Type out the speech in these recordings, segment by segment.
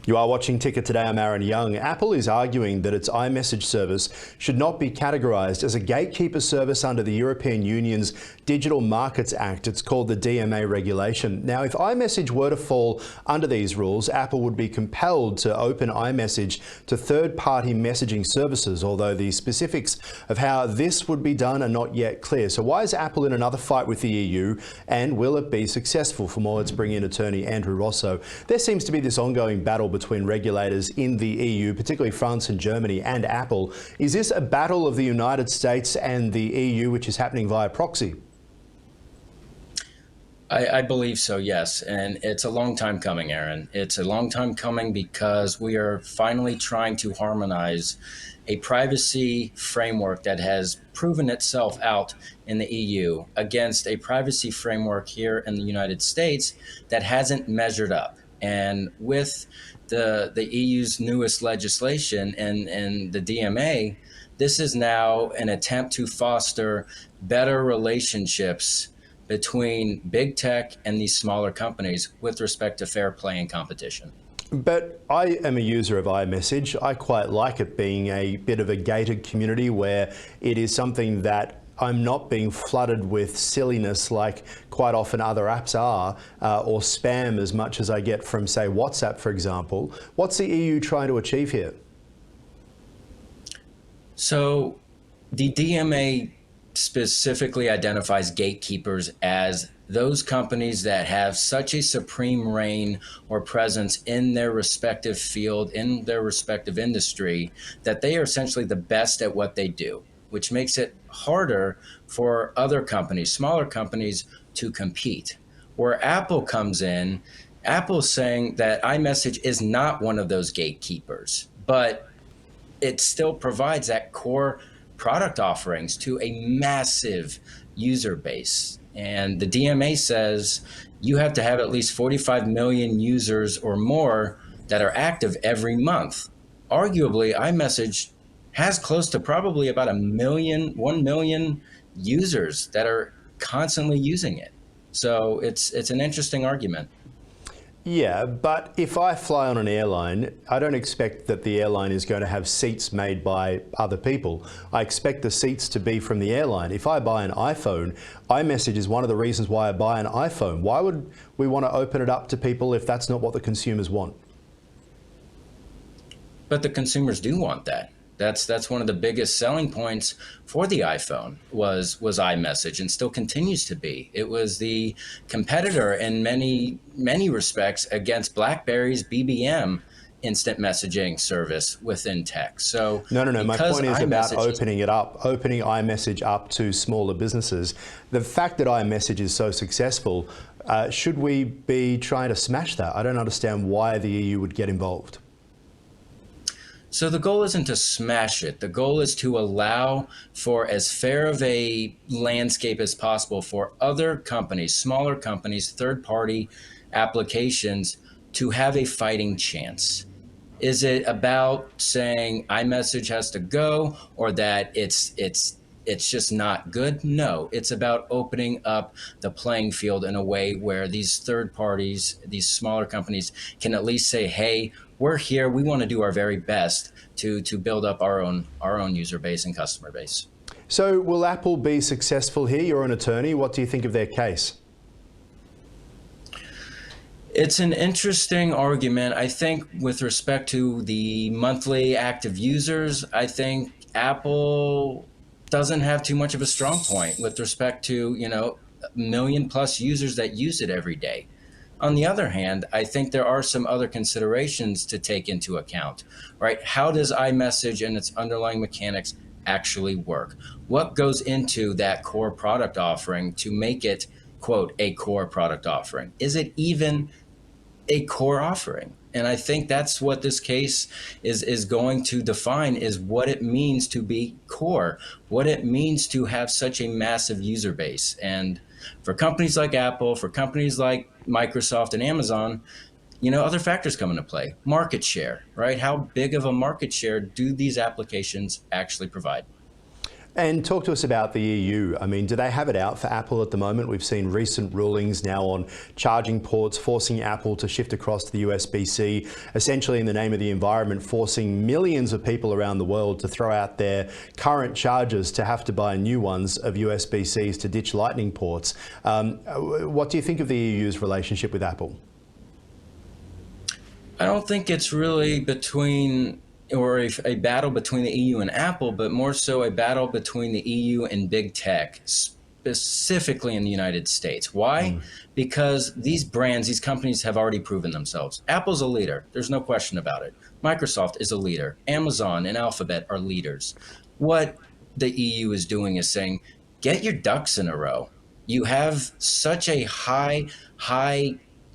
You are watching Ticker Today. I'm Ahron Young. Apple is arguing that its iMessage service should not be categorised as a gatekeeper service under the European Union's Digital Markets Act. It's called the DMA regulation. Now, if iMessage were to fall under these rules, Apple would be compelled to open iMessage to third-party messaging services, although the specifics of how this would be done are not yet clear. So why is Apple in another fight with the EU, and will it be successful? For more, let's bring in attorney Andrew Rossow. There seems to be this ongoing battle between regulators in the EU, particularly France and Germany, and Apple. Is this a battle of the United States and the EU, which is happening via proxy? I believe so, yes. And it's a long time coming, Aaron. It's a long time coming because we are finally trying to harmonize a privacy framework that has proven itself out in the EU against a privacy framework here in the United States that hasn't measured up. And with the EU's newest legislation and the DMA, this is now an attempt to foster better relationships between big tech and these smaller companies with respect to fair play and competition. But I am a user of iMessage. I quite like it being a bit of a gated community where it is something that I'm not being flooded with silliness like quite often other apps are, or spam as much as I get from, say, WhatsApp, for example. What's the EU trying to achieve here? So the DMA specifically identifies gatekeepers as those companies that have such a supreme reign or presence in their respective field, in their respective industry, that they are essentially the best at what they do, which makes it harder for other companies, smaller companies, to compete. Where Apple comes in, Apple's saying that iMessage is not one of those gatekeepers, but it still provides that core product offerings to a massive user base. And the DMA says you have to have at least 45 million users or more that are active every month. Arguably, iMessage has close to probably about 1 million users that are constantly using it. So it's an interesting argument. Yeah, but if I fly on an airline, I don't expect that the airline is going to have seats made by other people. I expect the seats to be from the airline. If I buy an iPhone, iMessage is one of the reasons why I buy an iPhone. Why would we want to open it up to people if that's not what the consumers want? But the consumers do want that. That's one of the biggest selling points for the iPhone was iMessage, and still continues to be. It was the competitor in many respects against BlackBerry's BBM instant messaging service within tech. So no. My point is about opening iMessage up to smaller businesses. The fact that iMessage is so successful, should we be trying to smash that? I don't understand why the EU would get involved. So the goal isn't to smash it. The goal is to allow for as fair of a landscape as possible for other companies, smaller companies, third-party applications to have a fighting chance. Is it about saying iMessage has to go, or that it's just not good? No, it's about opening up the playing field in a way where these third parties, these smaller companies, can at least say, hey, we're here, we want to do our very best to build up our own user base and customer base. So will Apple be successful here? You're an attorney. What do you think of their case? It's an interesting argument. I think with respect to the monthly active users, I think Apple doesn't have too much of a strong point with respect to, a million plus users that use it every day. On the other hand, I think there are some other considerations to take into account, right? How does iMessage and its underlying mechanics actually work? What goes into that core product offering to make it, quote, a core product offering? Is it even a core offering? And I think that's what this case is going to define, is what it means to be core, what it means to have such a massive user base. And for companies like Apple, for companies like Microsoft and Amazon, other factors come into play. Market share, right? How big of a market share do these applications actually provide? And talk to us about the EU. I mean, do they have it out for Apple at the moment? We've seen recent rulings now on charging ports, forcing Apple to shift across to the USB-C, essentially in the name of the environment, forcing millions of people around the world to throw out their current chargers to have to buy new ones of USB-Cs to ditch Lightning ports. What do you think of the EU's relationship with Apple? I don't think it's really a battle between the EU and Apple, but more so a battle between the EU and big tech, specifically in the United States. Why? Because these brands, these companies have already proven themselves. Apple's a leader. There's no question about it. Microsoft is a leader. Amazon and Alphabet are leaders. What the EU is doing is saying, get your ducks in a row. You have such a high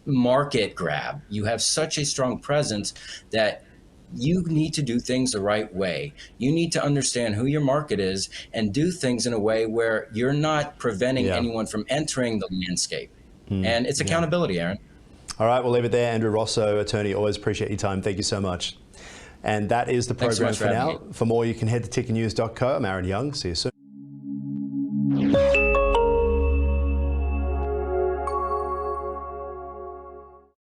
market grab. You have such a strong presence that you need to do things the right way. You need to understand who your market is and do things in a way where you're not preventing anyone from entering the landscape. And it's accountability, Aaron. All right, we'll leave it there. Andrew Rossow, attorney, always appreciate your time. Thank you so much. And that is the program for now. For more, you can head to tickernews.co. I'm Ahron Young. See you soon.